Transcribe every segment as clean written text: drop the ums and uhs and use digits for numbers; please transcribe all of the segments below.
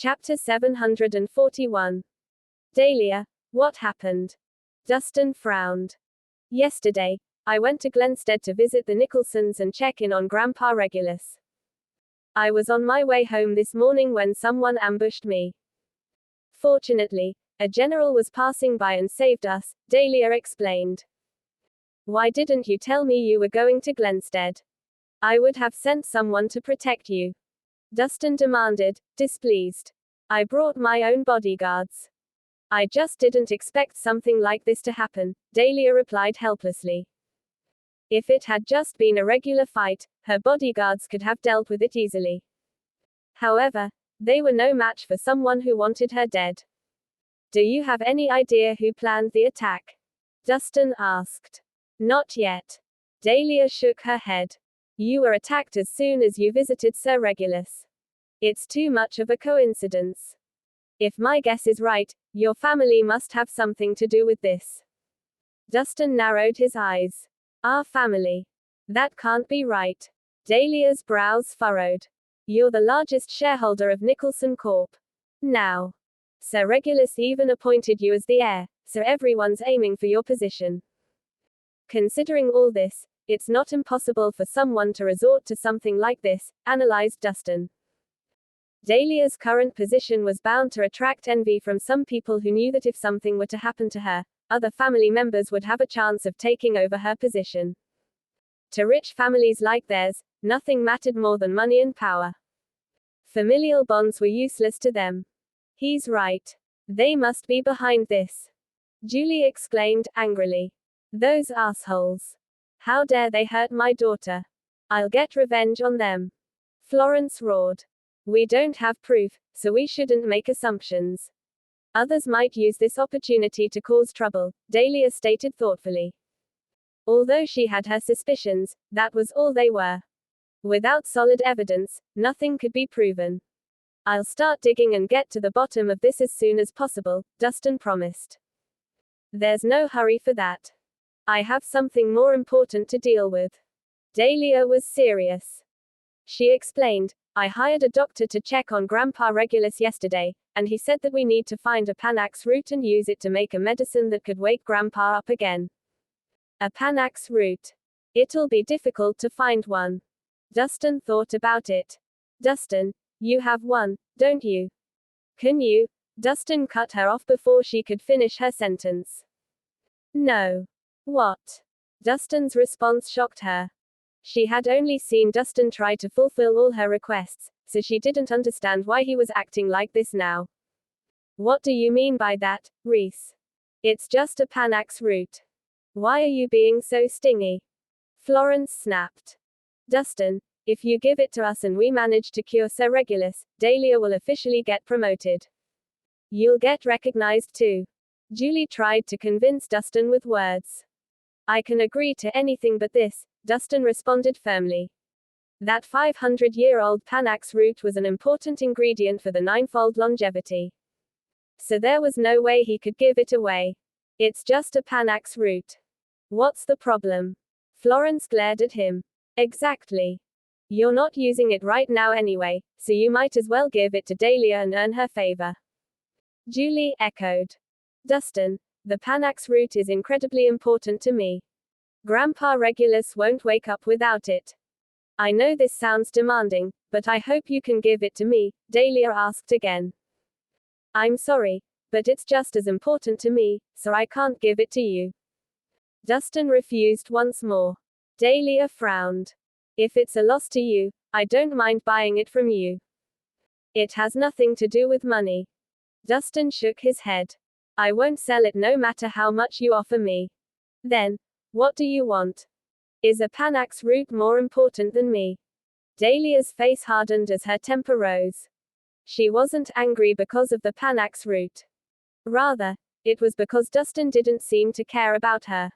Chapter 741. Dahlia, what happened? Dustin frowned. Yesterday, I went to Glenstead to visit the Nicholsons and check in on Grandpa Regulus. I was on my way home this morning when someone ambushed me. Fortunately, a general was passing by and saved us, Dahlia explained. Why didn't you tell me you were going to Glenstead? I would have sent someone to protect you. Dustin demanded, displeased. I brought my own bodyguards. I just didn't expect something like this to happen, Dahlia replied helplessly. If it had just been a regular fight, her bodyguards could have dealt with it easily. However, they were no match for someone who wanted her dead. Do you have any idea who planned the attack? Dustin asked. Not yet. Dahlia shook her head. You were attacked as soon as you visited Sir Regulus. It's too much of a coincidence. If my guess is right, your family must have something to do with this. Dustin narrowed his eyes. Our family. That can't be right. Dahlia's brows furrowed. You're the largest shareholder of Nicholson Corp. Now. Sir Regulus even appointed you as the heir, so everyone's aiming for your position. Considering all this, it's not impossible for someone to resort to something like this, analyzed Dustin. Dahlia's current position was bound to attract envy from some people who knew that if something were to happen to her, other family members would have a chance of taking over her position. To rich families like theirs, nothing mattered more than money and power. Familial bonds were useless to them. He's right. They must be behind this. Julie exclaimed, angrily. Those assholes. How dare they hurt my daughter? I'll get revenge on them. Florence roared. We don't have proof, so we shouldn't make assumptions. Others might use this opportunity to cause trouble, Dahlia stated thoughtfully. Although she had her suspicions, that was all they were. Without solid evidence, nothing could be proven. I'll start digging and get to the bottom of this as soon as possible, Dustin promised. There's no hurry for that. I have something more important to deal with. Dahlia was serious. She explained, I hired a doctor to check on Grandpa Regulus yesterday, and he said that we need to find a Panax root and use it to make a medicine that could wake Grandpa up again. A Panax root. It'll be difficult to find one. Dustin thought about it. Dustin, you have one, don't you? Can you? Dustin cut her off before she could finish her sentence. No. What? Dustin's response shocked her. She had only seen Dustin try to fulfill all her requests, so she didn't understand why he was acting like this now. What do you mean by that, Rhys? It's just a Panax root. Why are you being so stingy? Florence snapped. Dustin, if you give it to us and we manage to cure Sir Regulus, Dahlia will officially get promoted. You'll get recognized too. Julie tried to convince Dustin with words. I can agree to anything but this, Dustin responded firmly. That 500-year-old Panax root was an important ingredient for the ninefold longevity. So there was no way he could give it away. It's just a Panax root. What's the problem? Florence glared at him. Exactly. You're not using it right now anyway, so you might as well give it to Dahlia and earn her favor. Julie echoed. Dustin, the Panax root is incredibly important to me. Grandpa Regulus won't wake up without it. I know this sounds demanding, but I hope you can give it to me, Dahlia asked again. I'm sorry, but it's just as important to me, so I can't give it to you. Dustin refused once more. Dahlia frowned. If it's a loss to you, I don't mind buying it from you. It has nothing to do with money. Dustin shook his head. I won't sell it no matter how much you offer me. Then, what do you want? Is a Panax root more important than me? Dahlia's face hardened as her temper rose. She wasn't angry because of the Panax root. Rather, it was because Dustin didn't seem to care about her.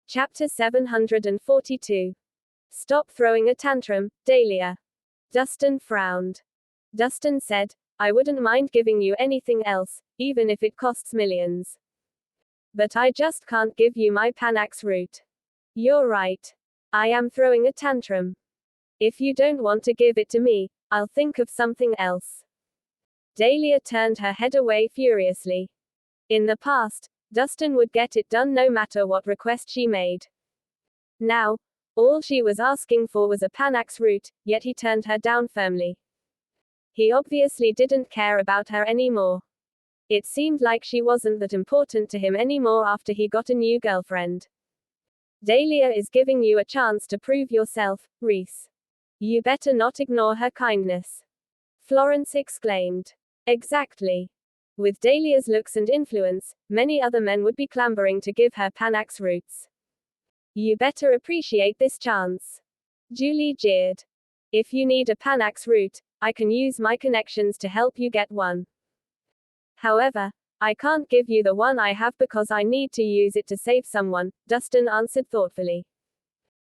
Chapter 742. Stop throwing a tantrum, Dahlia. Dustin frowned. Dustin said, I wouldn't mind giving you anything else, even if it costs millions. But I just can't give you my Panax root. You're right. I am throwing a tantrum. If you don't want to give it to me, I'll think of something else. Dahlia turned her head away furiously. In the past, Dustin would get it done no matter what request she made. Now, all she was asking for was a Panax route, yet he turned her down firmly. He obviously didn't care about her anymore. It seemed like she wasn't that important to him anymore after he got a new girlfriend. Dahlia is giving you a chance to prove yourself, Rhys. You better not ignore her kindness. Florence exclaimed. Exactly. With Dahlia's looks and influence, many other men would be clambering to give her Panax routes. You better appreciate this chance. Julie jeered. If you need a Panax route, I can use my connections to help you get one. However, I can't give you the one I have because I need to use it to save someone, Dustin answered thoughtfully.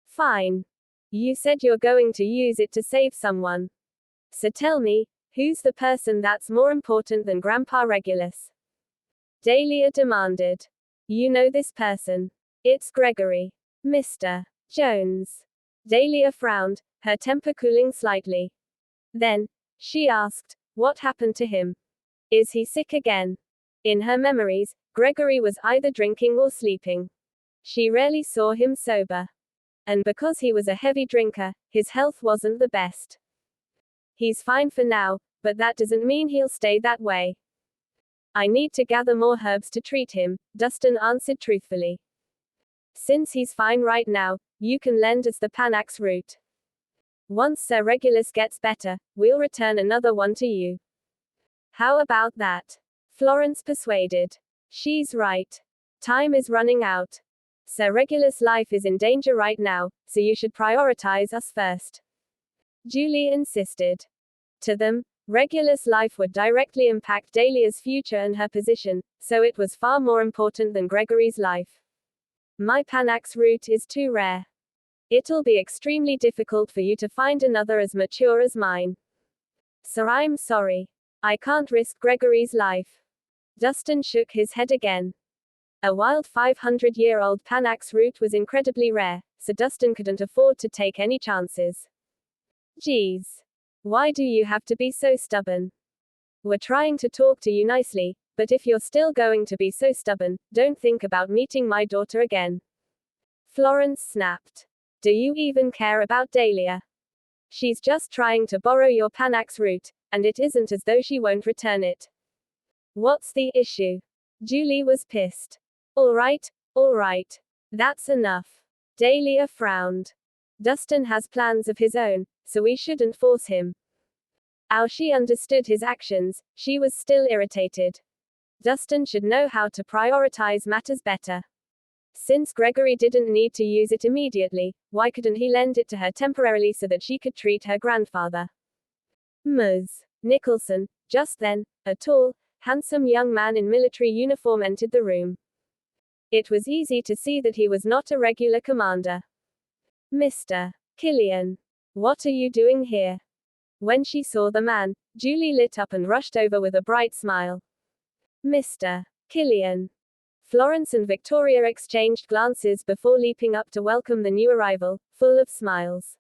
Fine. You said you're going to use it to save someone. So tell me, who's the person that's more important than Grandpa Regulus? Dahlia demanded. You know this person. It's Gregory. Mr. Jones. Dahlia frowned, her temper cooling slightly. Then, she asked, what happened to him? Is he sick again? In her memories, Gregory was either drinking or sleeping. She rarely saw him sober. And because he was a heavy drinker, his health wasn't the best. He's fine for now, but that doesn't mean he'll stay that way. I need to gather more herbs to treat him, Dustin answered truthfully. Since he's fine right now, you can lend us the Panax route. Once Sir Regulus gets better, we'll return another one to you. How about that? Florence persuaded. She's right. Time is running out. Sir Regulus' life is in danger right now, so you should prioritize us first. Julie insisted. To them, Regulus' life would directly impact Dahlia's future and her position, so it was far more important than Gregory's life. My Panax route is too rare. It'll be extremely difficult for you to find another as mature as mine. So I'm sorry. I can't risk Gregory's life. Dustin shook his head again. A wild 500-year-old Panax route was incredibly rare, so Dustin couldn't afford to take any chances. Geez. Why do you have to be so stubborn? We're trying to talk to you nicely, but if you're still going to be so stubborn, don't think about meeting my daughter again. Florence snapped. Do you even care about Dahlia? She's just trying to borrow your Panax route, and it isn't as though she won't return it. What's the issue? Julie was pissed. All right. That's enough. Dahlia frowned. Dustin has plans of his own, so we shouldn't force him. How she understood his actions, she was still irritated. Dustin should know how to prioritize matters better. Since Gregory didn't need to use it immediately, why couldn't he lend it to her temporarily so that she could treat her grandfather? Ms. Nicholson. Just then, a tall, handsome young man in military uniform entered the room. It was easy to see that he was not a regular commander. Mr. Kirin. What are you doing here? When she saw the man, Julie lit up and rushed over with a bright smile. Mr. Kirin. Florence and Victoria exchanged glances before leaping up to welcome the new arrival, full of smiles.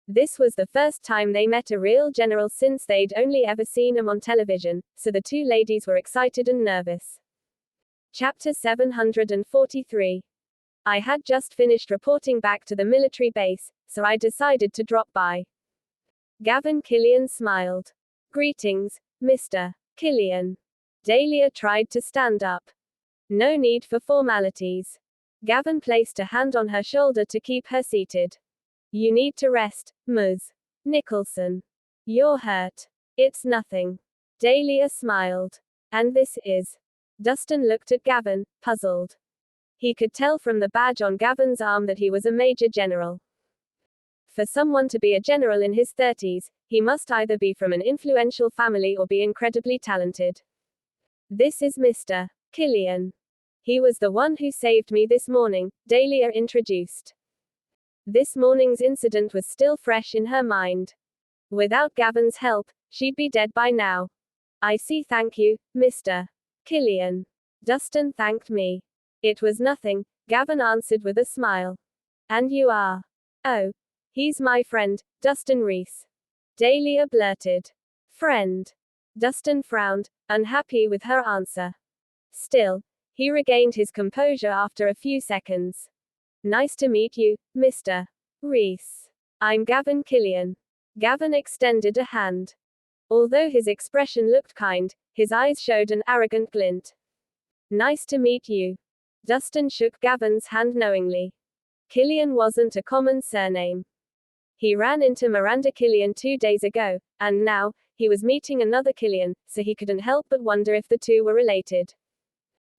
This was the first time they met a real general since they'd only ever seen him on television, so the two ladies were excited and nervous. Chapter 743. I had just finished reporting back to the military base, so I decided to drop by. Gavin Killian smiled. Greetings, Mr. Killian. Dahlia tried to stand up. No need for formalities. Gavin placed a hand on her shoulder to keep her seated. You need to rest, Ms. Nicholson. You're hurt. It's nothing. Dahlia smiled. And this is. Dustin looked at Gavin, puzzled. He could tell from the badge on Gavin's arm that he was a major general. For someone to be a general in his 30s, he must either be from an influential family or be incredibly talented. This is Mr. Killian. He was the one who saved me this morning, Dahlia introduced. This morning's incident was still fresh in her mind. Without Gavin's help, she'd be dead by now. I see. Thank you, Mr. Killian. Dustin thanked me. It was nothing, Gavin answered with a smile. And you are? Oh. He's my friend, Dustin Rhys. Dahlia blurted. Friend. Dustin frowned, unhappy with her answer. Still, he regained his composure after a few seconds. Nice to meet you, Mr. Rhys. I'm Gavin Killian. Gavin extended a hand. Although his expression looked kind, his eyes showed an arrogant glint. Nice to meet you. Dustin shook Gavin's hand knowingly. Killian wasn't a common surname. He ran into Miranda Killian 2 days ago, and now, he was meeting another Killian, so he couldn't help but wonder if the two were related.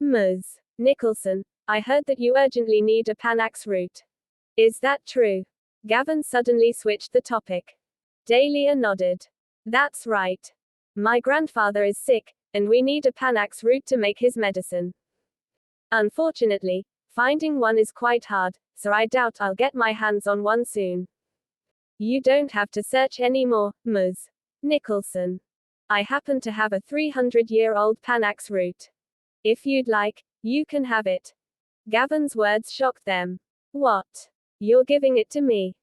Ms. Nicholson, I heard that you urgently need a Panax route. Is that true? Gavin suddenly switched the topic. Dahlia nodded. That's right. My grandfather is sick, and we need a Panax route to make his medicine. Unfortunately, finding one is quite hard, so I doubt I'll get my hands on one soon. You don't have to search anymore, Ms. Nicholson. I happen to have a 300-year-old Panax route. If you'd like, you can have it. Gavin's words shocked them. What? You're giving it to me?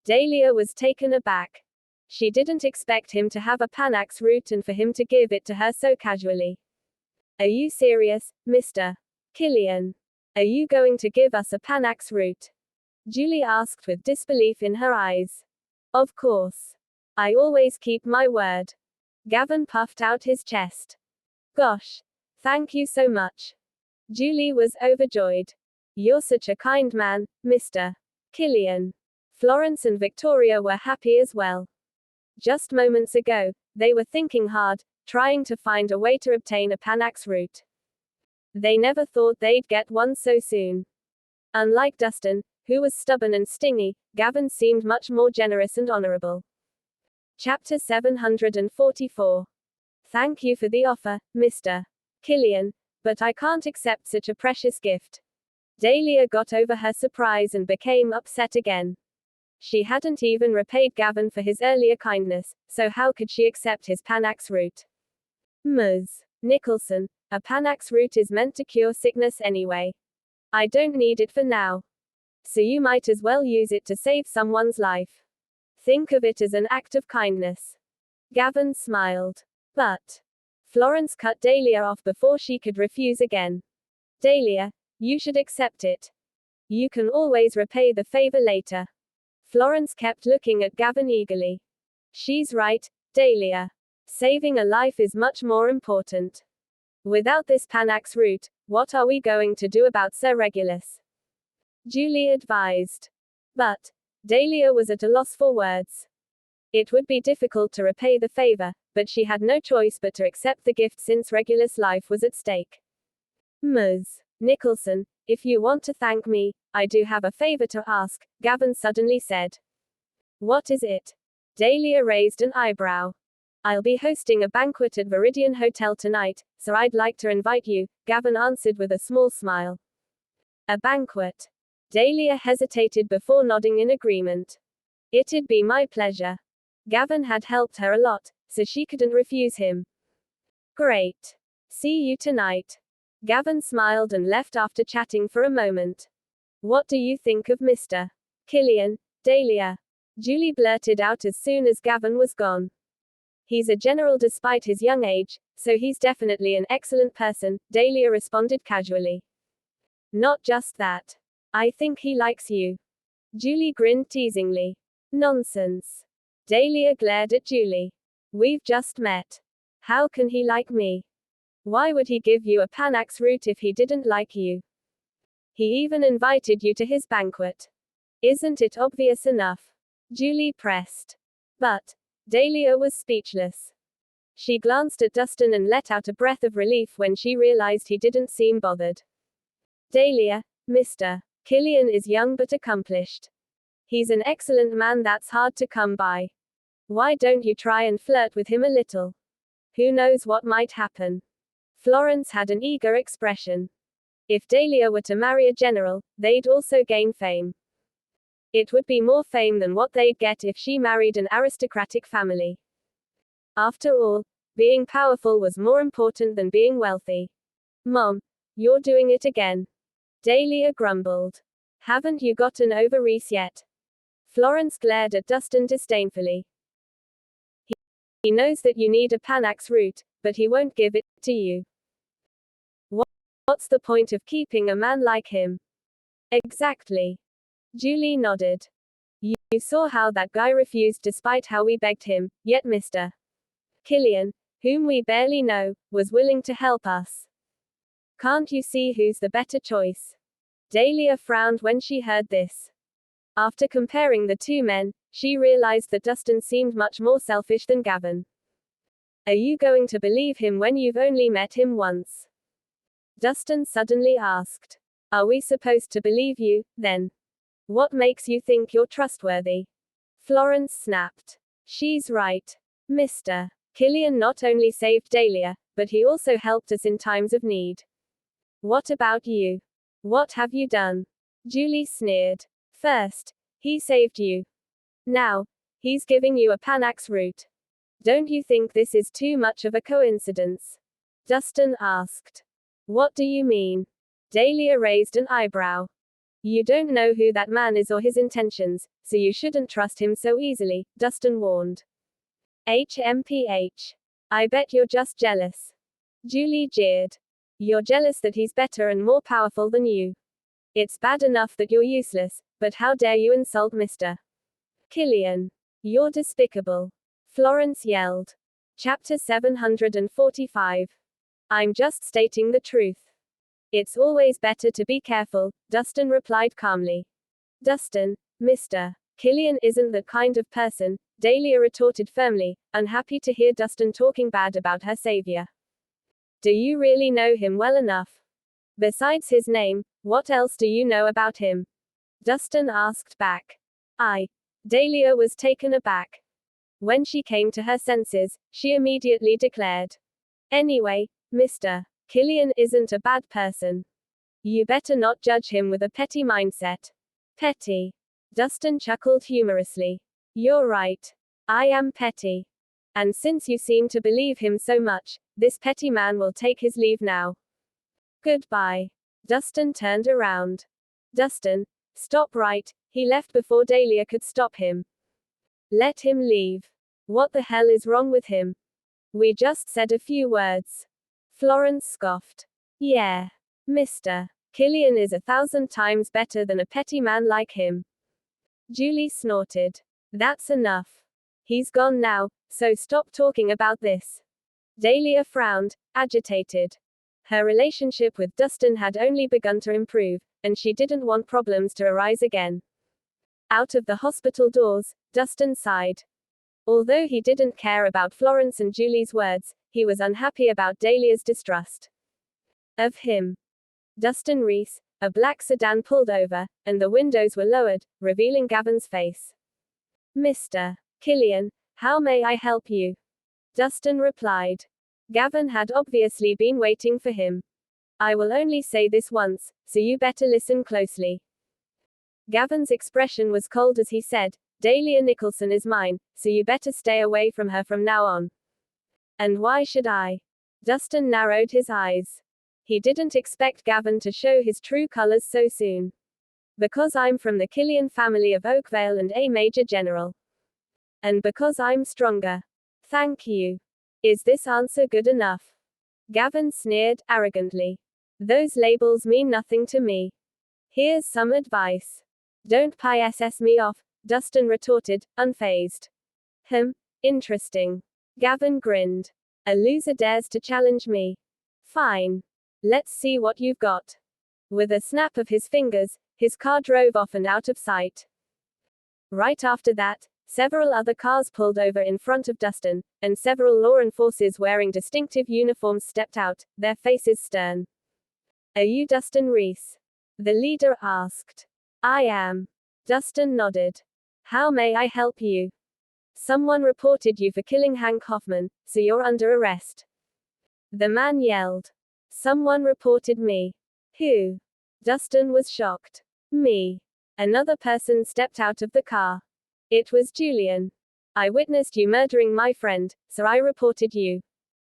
Dahlia was taken aback. She didn't expect him to have a Panax route and for him to give it to her so casually. Are you serious, Mr. Killian? Are you going to give us a Panax route? Julie asked with disbelief in her eyes. Of course. I always keep my word. Gavin puffed out his chest. Gosh. Thank you so much. Julie was overjoyed. You're such a kind man, Mr. Killian. Florence and Victoria were happy as well. Just moments ago, they were thinking hard, trying to find a way to obtain a Panax route. They never thought they'd get one so soon. Unlike Dustin, who was stubborn and stingy, Gavin seemed much more generous and honorable. Chapter 744. Thank you for the offer, Mr. Killian, but I can't accept such a precious gift. Dahlia got over her surprise and became upset again. She hadn't even repaid Gavin for his earlier kindness, so how could she accept his Panax route? Ms. Nicholson, a Panax route is meant to cure sickness anyway. I don't need it for now. So you might as well use it to save someone's life. Think of it as an act of kindness. Gavin smiled. But Florence cut Dahlia off before she could refuse again. Dahlia, you should accept it. You can always repay the favor later. Florence kept looking at Gavin eagerly. She's right, Dahlia. Saving a life is much more important. Without this Panax route, what are we going to do about Sir Regulus? Julie advised. But Dahlia was at a loss for words. It would be difficult to repay the favor, but she had no choice but to accept the gift since Regulus' life was at stake. Ms. Nicholson, if you want to thank me, I do have a favor to ask, Gavin suddenly said. What is it? Dahlia raised an eyebrow. I'll be hosting a banquet at Viridian Hotel tonight, so I'd like to invite you, Gavin answered with a small smile. A banquet. Dahlia hesitated before nodding in agreement. It'd be my pleasure. Gavin had helped her a lot, so she couldn't refuse him. Great. See you tonight. Gavin smiled and left after chatting for a moment. What do you think of Mr. Killian, Dahlia? Julie blurted out as soon as Gavin was gone. He's a general despite his young age, so he's definitely an excellent person, Dahlia responded casually. Not just that. I think he likes you. Julie grinned teasingly. Nonsense. Dahlia glared at Julie. We've just met. How can he like me? Why would he give you a Panax route if he didn't like you? He even invited you to his banquet. Isn't it obvious enough? Julie pressed. But Dahlia was speechless. She glanced at Dustin and let out a breath of relief when she realized he didn't seem bothered. Dahlia, Mr. Killian is young but accomplished. He's an excellent man that's hard to come by. Why don't you try and flirt with him a little? Who knows what might happen? Florence had an eager expression. If Dahlia were to marry a general, they'd also gain fame. It would be more fame than what they'd get if she married an aristocratic family. After all, being powerful was more important than being wealthy. Mom, you're doing it again. Dahlia grumbled. Haven't you gotten over Rhys yet? Florence glared at Dustin disdainfully. He knows that you need a Panax route, but he won't give it to you. What's the point of keeping a man like him? Exactly. Julie nodded. You saw how that guy refused despite how we begged him, yet Mr. Kirin, whom we barely know, was willing to help us. Can't you see who's the better choice? Dahlia frowned when she heard this. After comparing the two men, she realized that Dustin seemed much more selfish than Gavin. Are you going to believe him when you've only met him once? Dustin suddenly asked. Are we supposed to believe you, then? What makes you think you're trustworthy? Florence snapped. She's right. Mr. Kirin not only saved Dahlia, but he also helped us in times of need. What about you? What have you done? Julie sneered. First, he saved you. Now, he's giving you a Panax route. Don't you think this is too much of a coincidence? Dustin asked. What do you mean? Dahlia raised an eyebrow. You don't know who that man is or his intentions, so you shouldn't trust him so easily, Dustin warned. HMPH. I bet you're just jealous. Julie jeered. You're jealous that he's better and more powerful than you. It's bad enough that you're useless, but how dare you insult Mr. Kirin? You're despicable. Florence yelled. Chapter 745. I'm just stating the truth. It's always better to be careful, Dustin replied calmly. Dustin, Mr. Kirin isn't that kind of person, Dahlia retorted firmly, unhappy to hear Dustin talking bad about her savior. Do you really know him well enough? Besides his name, what else do you know about him? Dustin asked back. Dahlia was taken aback. When she came to her senses, she immediately declared. Anyway, Mr. Kirin isn't a bad person. You better not judge him with a petty mindset. Petty. Dustin chuckled humorously. You're right. I am petty. And since you seem to believe him so much, this petty man will take his leave now. Goodbye. Dustin turned around. Dustin, stop right, he left before Dahlia could stop him. Let him leave. What the hell is wrong with him? We just said a few words. Florence scoffed. Yeah. Mr. Kirin is 1,000 times better than a petty man like him. Julie snorted. That's enough. He's gone now, so stop talking about this. Dahlia frowned, agitated. Her relationship with Dustin had only begun to improve, and she didn't want problems to arise again. Out of the hospital doors, Dustin sighed. Although he didn't care about Florence and Julie's words, he was unhappy about Dahlia's distrust of him. Dustin Rhys, a black sedan pulled over, and the windows were lowered, revealing Gavin's face. Mr. Kirin, how may I help you? Dustin replied. Gavin had obviously been waiting for him. I will only say this once, so you better listen closely. Gavin's expression was cold as he said, Dahlia Nicholson is mine, so you better stay away from her from now on. And why should I? Dustin narrowed his eyes. He didn't expect Gavin to show his true colors so soon. Because I'm from the Kirin family of Oakvale and a major general. And because I'm stronger. Thank you. Is this answer good enough? Gavin sneered, arrogantly. Those labels mean nothing to me. Here's some advice. Don't piss me off, Dustin retorted, unfazed. Interesting. Gavin grinned. A loser dares to challenge me. Fine. Let's see what you've got. With a snap of his fingers, his car drove off and out of sight. Right after that, several other cars pulled over in front of Dustin, and several law enforcers wearing distinctive uniforms stepped out, their faces stern. Are you Dustin Rhys? The leader asked. I am. Dustin nodded. How may I help you? Someone reported you for killing Hank Hoffman, so you're under arrest. The man yelled. Someone reported me. Who? Dustin was shocked. Me. Another person stepped out of the car. It was Julian. I witnessed you murdering my friend, so I reported you.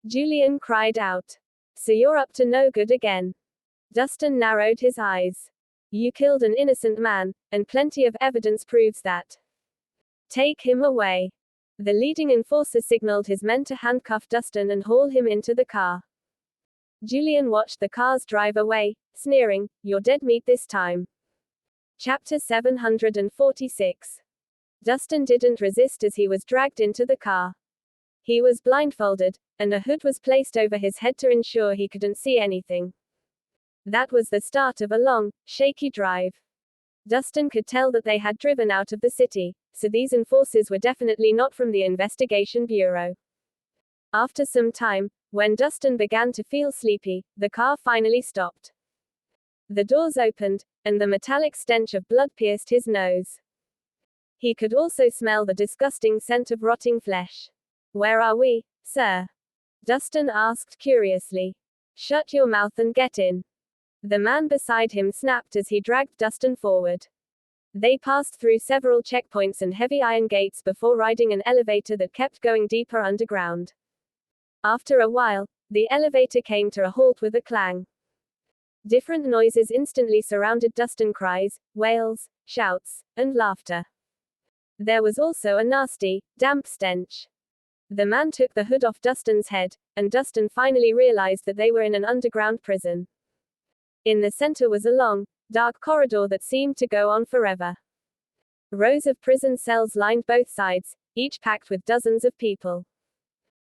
Julian cried out. So you're up to no good again. Dustin narrowed his eyes. You killed an innocent man, and plenty of evidence proves that. Take him away. The leading enforcer signaled his men to handcuff Dustin and haul him into the car. Julian watched the cars drive away, sneering, "You're dead meat this time." Chapter 746. Dustin didn't resist as he was dragged into the car. He was blindfolded, and a hood was placed over his head to ensure he couldn't see anything. That was the start of a long, shaky drive. Dustin could tell that they had driven out of the city, so these enforcers were definitely not from the Investigation Bureau. After some time, when Dustin began to feel sleepy, the car finally stopped. The doors opened, and the metallic stench of blood pierced his nose. He could also smell the disgusting scent of rotting flesh. "Where are we, sir?" Dustin asked curiously. "Shut your mouth and get in." The man beside him snapped as he dragged Dustin forward. They passed through several checkpoints and heavy iron gates before riding an elevator that kept going deeper underground. After a while, the elevator came to a halt with a clang. Different noises instantly surrounded Dustin: cries, wails, shouts, and laughter. There was also a nasty, damp stench. The man took the hood off Dustin's head, and Dustin finally realized that they were in an underground prison. In the center was a long, dark corridor that seemed to go on forever. Rows of prison cells lined both sides, each packed with dozens of people.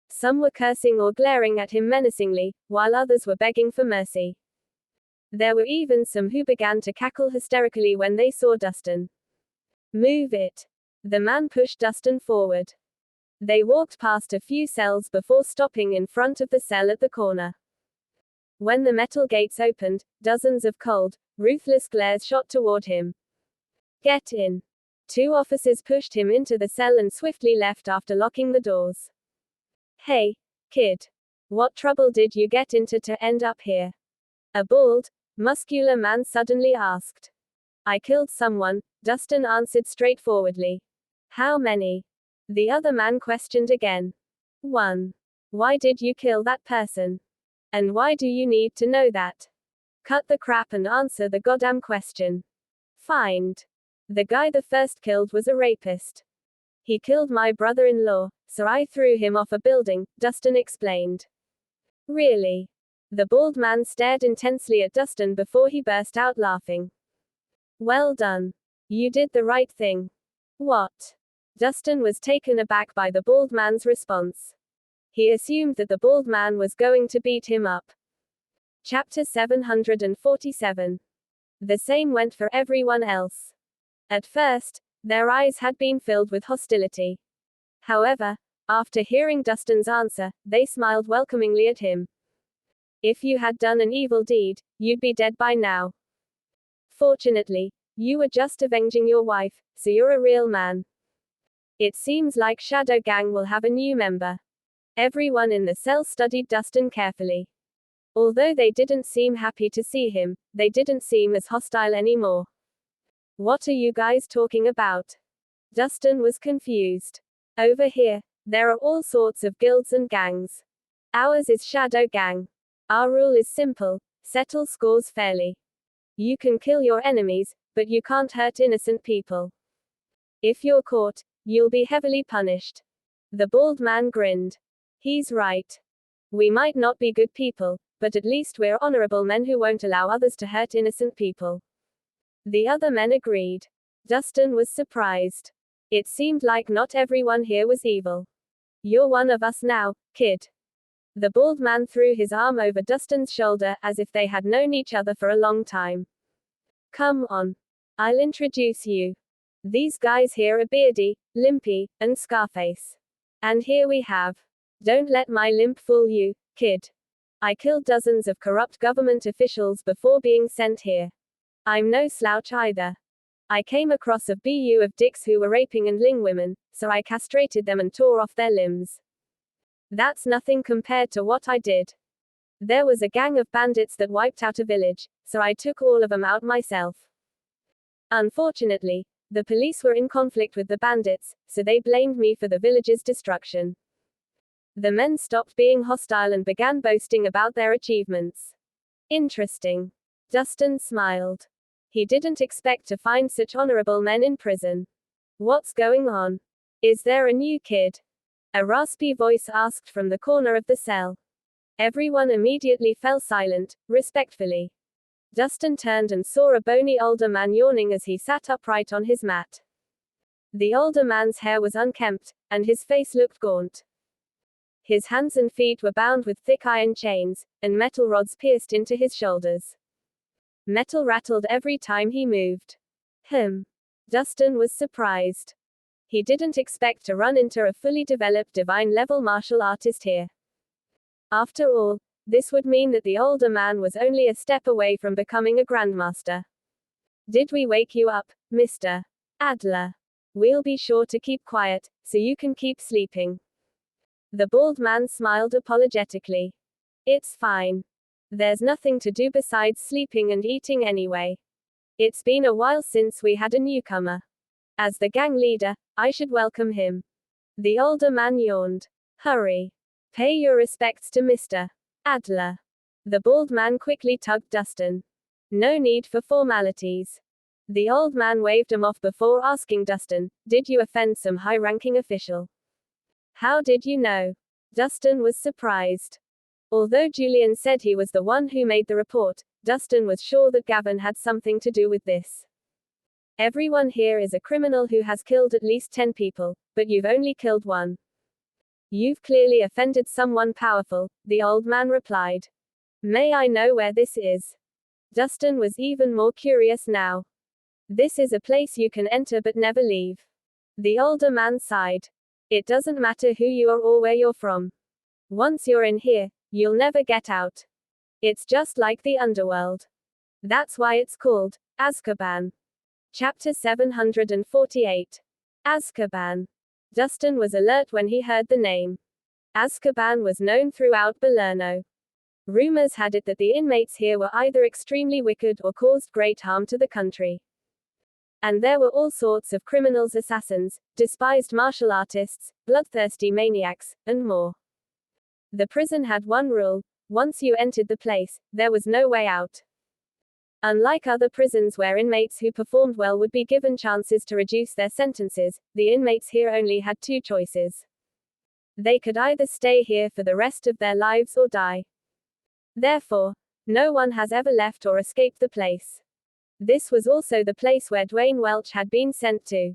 Some were cursing or glaring at him menacingly, while others were begging for mercy. There were even some who began to cackle hysterically when they saw Dustin. "Move it." The man pushed Dustin forward. They walked past a few cells before stopping in front of the cell at the corner. When the metal gates opened, dozens of cold, ruthless glares shot toward him. "Get in." Two officers pushed him into the cell and swiftly left after locking the doors. "Hey, kid. What trouble did you get into to end up here?" A bald, muscular man suddenly asked. "I killed someone," Dustin answered straightforwardly. "How many?" The other man questioned again. "One." "Why did you kill that person? And why do you need to know that? Cut the crap and answer the goddamn question." "Find. The guy the first killed was a rapist. He killed my brother-in-law, so I threw him off a building," Dustin explained. "Really?" The bald man stared intensely at Dustin before he burst out laughing. "Well done. You did the right thing." "What?" Dustin was taken aback by the bald man's response. He assumed that the bald man was going to beat him up. Chapter 747. The same went for everyone else. At first, their eyes had been filled with hostility. However, after hearing Dustin's answer, they smiled welcomingly at him. "If you had done an evil deed, you'd be dead by now. Fortunately, you were just avenging your wife, so you're a real man. It seems like Shadow Gang will have a new member." Everyone in the cell studied Dustin carefully. Although they didn't seem happy to see him, they didn't seem as hostile anymore. "What are you guys talking about?" Dustin was confused. "Over here, there are all sorts of guilds and gangs. Ours is Shadow Gang. Our rule is simple: settle scores fairly. You can kill your enemies, but you can't hurt innocent people. If you're caught, you'll be heavily punished." The bald man grinned. "He's right. We might not be good people, but at least we're honorable men who won't allow others to hurt innocent people." The other men agreed. Dustin was surprised. It seemed like not everyone here was evil. "You're one of us now, kid." The bald man threw his arm over Dustin's shoulder, as if they had known each other for a long time. "Come on. I'll introduce you. These guys here are Beardy, Limpy, and Scarface. And here we have. Don't let my limp fool you, kid. I killed dozens of corrupt government officials before being sent here. I'm no slouch either. I came across a BU of dicks who were raping and ling women, so I castrated them and tore off their limbs. That's nothing compared to what I did. There was a gang of bandits that wiped out a village, so I took all of them out myself. Unfortunately, the police were in conflict with the bandits, so they blamed me for the village's destruction." The men stopped being hostile and began boasting about their achievements. "Interesting." Dustin smiled. He didn't expect to find such honorable men in prison. "What's going on?" Is there a new kid? A raspy voice asked from the corner of the cell. Everyone immediately fell silent, respectfully. Dustin turned and saw a bony older man yawning as he sat upright on his mat. The older man's hair was unkempt, and his face looked gaunt. His hands and feet were bound with thick iron chains, and metal rods pierced into his shoulders. Metal rattled every time he moved. Dustin was surprised. He didn't expect to run into a fully developed divine-level martial artist here. After all, this would mean that the older man was only a step away from becoming a grandmaster. Did we wake you up, Mr. Adler? We'll be sure to keep quiet, so you can keep sleeping. The bald man smiled apologetically. It's fine. There's nothing to do besides sleeping and eating anyway. It's been a while since we had a newcomer. As the gang leader, I should welcome him. The older man yawned. Hurry. Pay your respects to Mr. Adler. The bald man quickly tugged Dustin. No need for formalities. The old man waved him off before asking Dustin, did you offend some high-ranking official? How did you know? Dustin was surprised. Although Julian said he was the one who made the report, Dustin was sure that Gavin had something to do with this. Everyone here is a criminal who has killed at least 10 people, but you've only killed one. You've clearly offended someone powerful, the old man replied. May I know where this is? Dustin was even more curious now. This is a place you can enter but never leave. The older man sighed. It doesn't matter who you are or where you're from. Once you're in here, you'll never get out. It's just like the underworld. That's why it's called Azkaban. Chapter 748. Azkaban. Dustin was alert when he heard the name. Azkaban was known throughout Balerno. Rumors had it that the inmates here were either extremely wicked or caused great harm to the country. And there were all sorts of criminals, assassins, despised martial artists, bloodthirsty maniacs, and more. The prison had one rule: once you entered the place, there was no way out. Unlike other prisons where inmates who performed well would be given chances to reduce their sentences, the inmates here only had two choices. They could either stay here for the rest of their lives or die. Therefore, no one has ever left or escaped the place. This was also the place where Dwayne Welch had been sent to.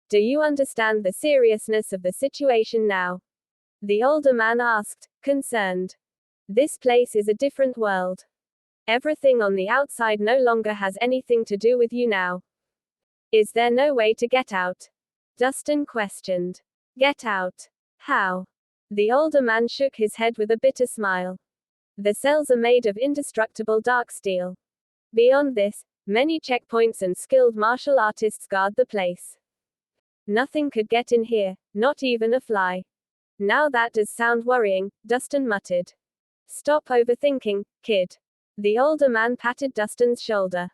Do you understand the seriousness of the situation now? The older man asked, concerned. This place is a different world. Everything on the outside no longer has anything to do with you now. Is there no way to get out? Dustin questioned. Get out? How? The older man shook his head with a bitter smile. The cells are made of indestructible dark steel. Beyond this, many checkpoints and skilled martial artists guard the place. Nothing could get in here, not even a fly. Now that does sound worrying, Dustin muttered. Stop overthinking, kid. The older man patted Dustin's shoulder.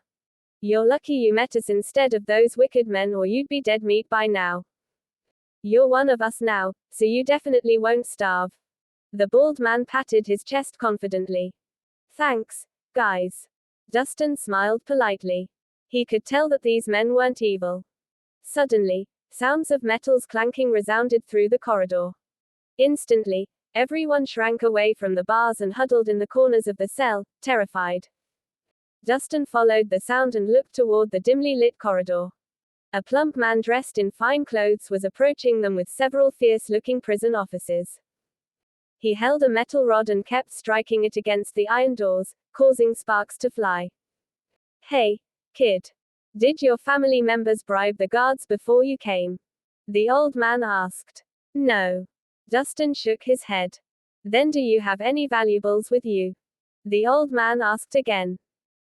You're lucky you met us instead of those wicked men, or you'd be dead meat by now. You're one of us now, so you definitely won't starve. The bald man patted his chest confidently. Thanks, guys. Dustin smiled politely. He could tell that these men weren't evil. Suddenly, sounds of metals clanking resounded through the corridor. Instantly, everyone shrank away from the bars and huddled in the corners of the cell, terrified. Dustin followed the sound and looked toward the dimly lit corridor. A plump man dressed in fine clothes was approaching them with several fierce-looking prison officers. He held a metal rod and kept striking it against the iron doors, causing sparks to fly. Hey, kid. Did your family members bribe the guards before you came? The old man asked. No. Dustin shook his head. Then do you have any valuables with you? The old man asked again.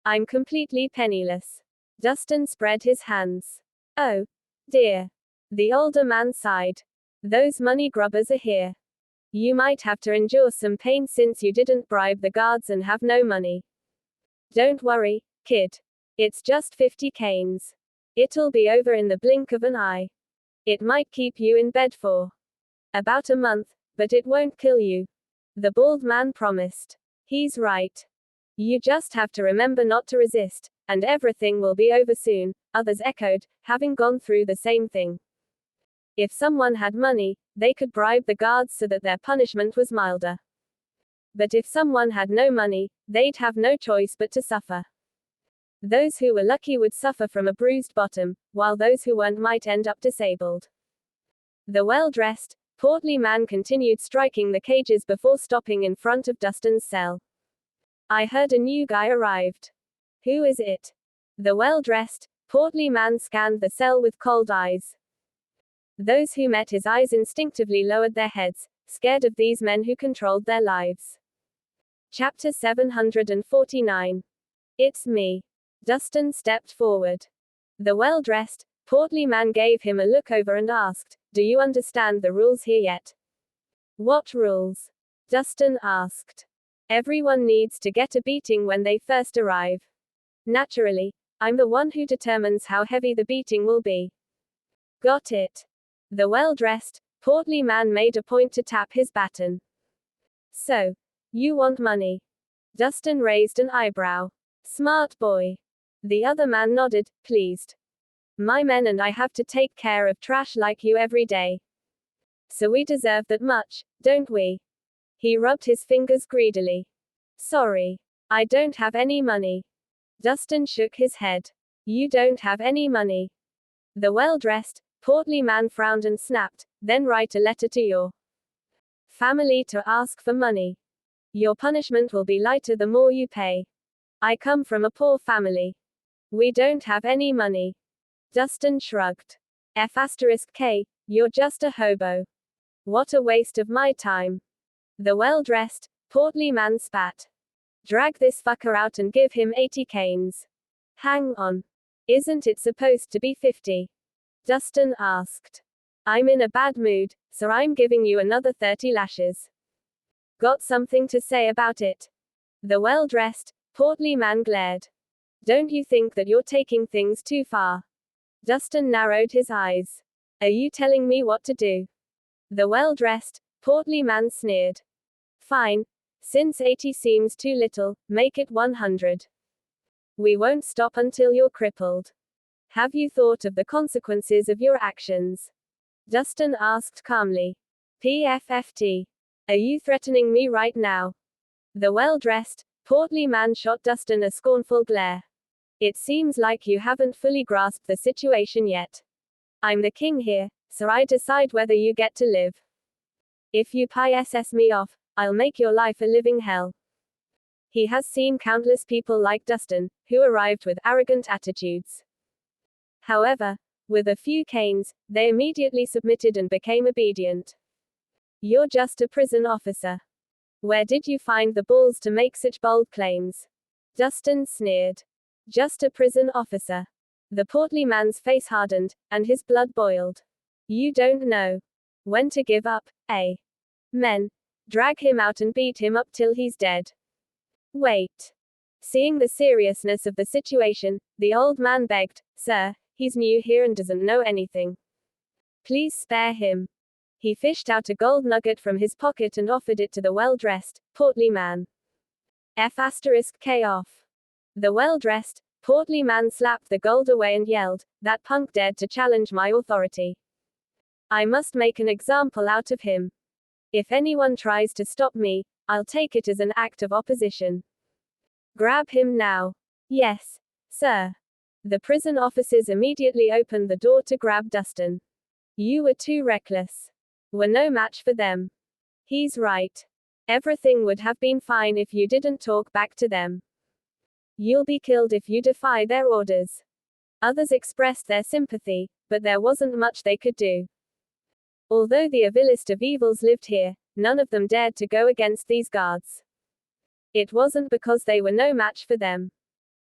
I'm completely penniless. Dustin spread his hands. Oh, dear. The older man sighed. Those money grubbers are here. You might have to endure some pain since you didn't bribe the guards and have no money. Don't worry, kid. It's just 50 canes. It'll be over in the blink of an eye. It might keep you in bed for about a month, but it won't kill you. The bald man promised. He's right. You just have to remember not to resist, and everything will be over soon, others echoed, having gone through the same thing. If someone had money, they could bribe the guards so that their punishment was milder. But if someone had no money, they'd have no choice but to suffer. Those who were lucky would suffer from a bruised bottom, while those who weren't might end up disabled. The well-dressed, portly man continued striking the cages before stopping in front of Dustin's cell. I heard a new guy arrived. Who is it? The well-dressed, portly man scanned the cell with cold eyes. Those who met his eyes instinctively lowered their heads, scared of these men who controlled their lives. Chapter 749. It's me. Dustin stepped forward. The well-dressed, portly man gave him a look over and asked, "Do you understand the rules here yet?" "What rules?" Dustin asked. "Everyone needs to get a beating when they first arrive. Naturally, I'm the one who determines how heavy the beating will be." "Got it." The well-dressed, portly man made a point to tap his baton. "So, you want money?" Dustin raised an eyebrow. "Smart boy." The other man nodded, pleased. "My men and I have to take care of trash like you every day. So we deserve that much, don't we?" He rubbed his fingers greedily. "Sorry. I don't have any money." Dustin shook his head. "You don't have any money." The well-dressed, portly man frowned and snapped, "Then write a letter to your family to ask for money. Your punishment will be lighter the more you pay. I come from a poor family. We don't have any money." Dustin shrugged. F*K, you're just a hobo. What a waste of my time. The well-dressed, portly man spat. "Drag this fucker out and give him 80 canes. Hang on. Isn't it supposed to be 50? Dustin asked. "I'm in a bad mood, so I'm giving you another 30 lashes. Got something to say about it?" The well-dressed, portly man glared. "Don't you think that you're taking things too far?" Dustin narrowed his eyes. "Are you telling me what to do?" The well-dressed, portly man sneered. "Fine. Since 80 seems too little, make it 100. We won't stop until you're crippled. Have you thought of the consequences of your actions?" Dustin asked calmly. "PFFT. Are you threatening me right now?" The well-dressed, portly man shot Dustin a scornful glare. "It seems like you haven't fully grasped the situation yet. I'm the king here, so I decide whether you get to live. If you piss me off, I'll make your life a living hell." He has seen countless people like Dustin, who arrived with arrogant attitudes. However, with a few canes, they immediately submitted and became obedient. "You're just a prison officer. Where did you find the balls to make such bold claims?" Dustin sneered. "Just a prison officer." The portly man's face hardened, and his blood boiled. "You don't know when to give up, eh? Men, drag him out and beat him up till he's dead." "Wait." Seeing the seriousness of the situation, the old man begged, "Sir, he's new here and doesn't know anything. Please spare him." He fished out a gold nugget from his pocket and offered it to the well-dressed, portly man. F*K off. The well-dressed, portly man slapped the gold away and yelled, "That punk dared to challenge my authority. I must make an example out of him. If anyone tries to stop me, I'll take it as an act of opposition. Grab him now." "Yes, sir." The prison officers immediately opened the door to grab Dustin. "You were too reckless. We're no match for them." "He's right. Everything would have been fine if you didn't talk back to them. You'll be killed if you defy their orders." Others expressed their sympathy, but there wasn't much they could do. Although the evilest of evils lived here, none of them dared to go against these guards. It wasn't because they were no match for them.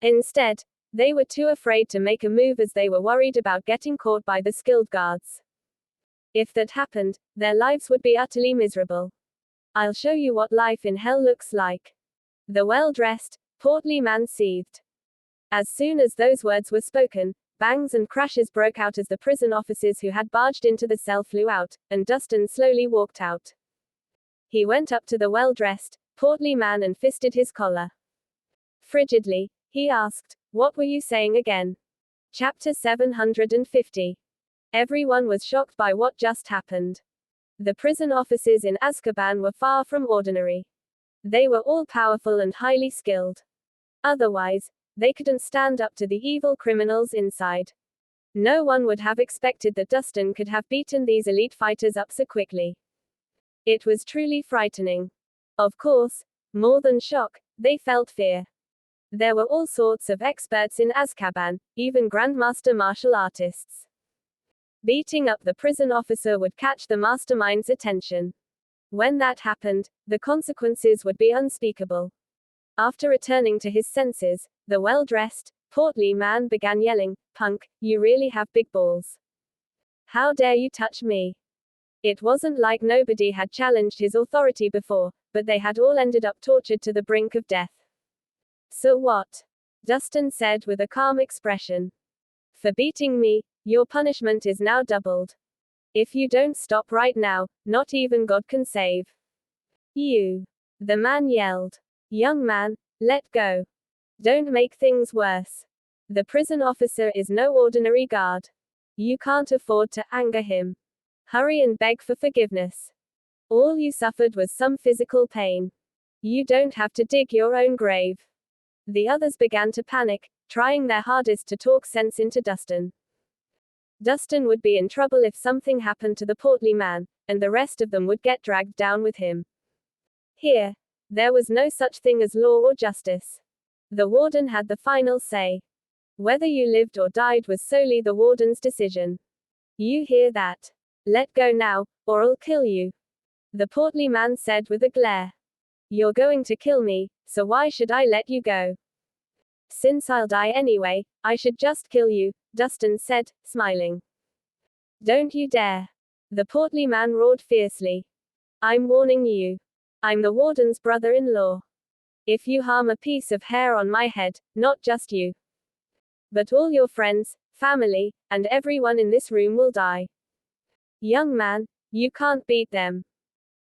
Instead, they were too afraid to make a move as they were worried about getting caught by the skilled guards. If that happened, their lives would be utterly miserable. "I'll show you what life in hell looks like." The well-dressed, portly man seethed. As soon as those words were spoken, bangs and crashes broke out as the prison officers who had barged into the cell flew out, and Dustin slowly walked out. He went up to the well-dressed, portly man and fisted his collar. Frigidly, he asked, "What were you saying again?" Chapter 750. Everyone was shocked by what just happened. The prison officers in Azkaban were far from ordinary. They were all powerful and highly skilled. Otherwise, they couldn't stand up to the evil criminals inside. No one would have expected that Dustin could have beaten these elite fighters up so quickly. It was truly frightening. Of course, more than shock, they felt fear. There were all sorts of experts in Azkaban, even grandmaster martial artists. Beating up the prison officer would catch the mastermind's attention. When that happened, the consequences would be unspeakable. After returning to his senses, the well-dressed, portly man began yelling, "Punk, you really have big balls. How dare you touch me?" It wasn't like nobody had challenged his authority before, but they had all ended up tortured to the brink of death. "So what?" Dustin said with a calm expression. "For beating me, your punishment is now doubled. If you don't stop right now, not even God can save you." The man yelled. "Young man, let go. Don't make things worse. The prison officer is no ordinary guard. You can't afford to anger him. Hurry and beg for forgiveness. All you suffered was some physical pain. You don't have to dig your own grave." The others began to panic, trying their hardest to talk sense into Dustin. Dustin would be in trouble if something happened to the portly man, and the rest of them would get dragged down with him. Here, there was no such thing as law or justice. The warden had the final say. Whether you lived or died was solely the warden's decision. "You hear that? Let go now, or I'll kill you," the portly man said with a glare. "You're going to kill me, so why should I let you go?" "Since I'll die anyway, I should just kill you," Dustin said, smiling. "Don't you dare!" the portly man roared fiercely. "I'm warning you. I'm the warden's brother-in-law. If you harm a piece of hair on my head, not just you, but all your friends, family, and everyone in this room will die. Young man, you can't beat them.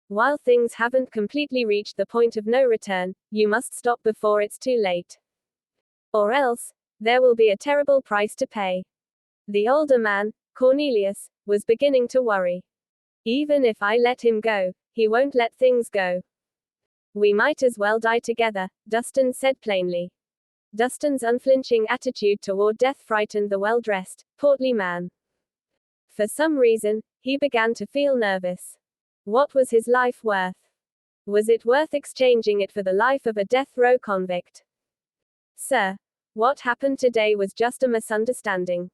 While things haven't completely reached the point of no return, you must stop before it's too late. Or else, there will be a terrible price to pay." The older man, Cornelius, was beginning to worry. "Even if I let him go, he won't let things go. We might as well die together," Dustin said plainly. Dustin's unflinching attitude toward death frightened the well-dressed, portly man. For some reason, he began to feel nervous. What was his life worth? Was it worth exchanging it for the life of a death row convict? "Sir, what happened today was just a misunderstanding.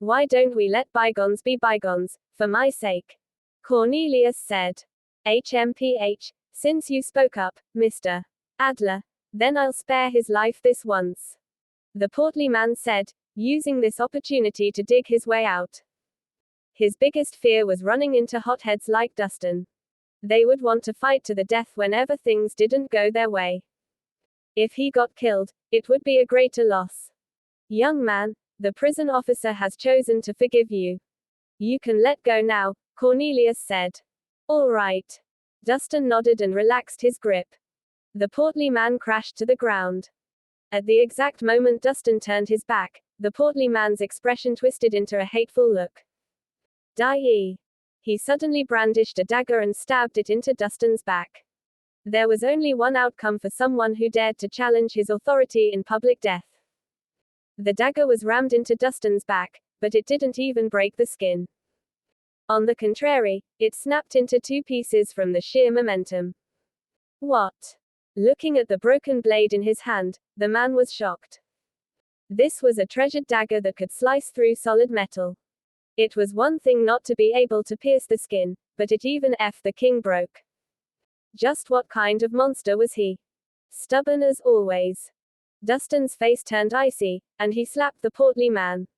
Why don't we let bygones be bygones, for my sake?" Cornelius said. "HMPH, since you spoke up, Mr. Adler, then I'll spare his life this once," the portly man said, using this opportunity to dig his way out. His biggest fear was running into hotheads like Dustin. They would want to fight to the death whenever things didn't go their way. If he got killed, it would be a greater loss. "Young man, the prison officer has chosen to forgive you. You can let go now," Cornelius said. "All right." Dustin nodded and relaxed his grip. The portly man crashed to the ground. At the exact moment Dustin turned his back, the portly man's expression twisted into a hateful look. "Die!" He suddenly brandished a dagger and stabbed it into Dustin's back. There was only one outcome for someone who dared to challenge his authority in public: death. The dagger was rammed into Dustin's back, but it didn't even break the skin. On the contrary, it snapped into two pieces from the sheer momentum. "What?" Looking at the broken blade in his hand, the man was shocked. This was a treasured dagger that could slice through solid metal. It was one thing not to be able to pierce the skin, but it even the king broke. Just what kind of monster was he? Stubborn as always. Dustin's face turned icy, and he slapped the portly man.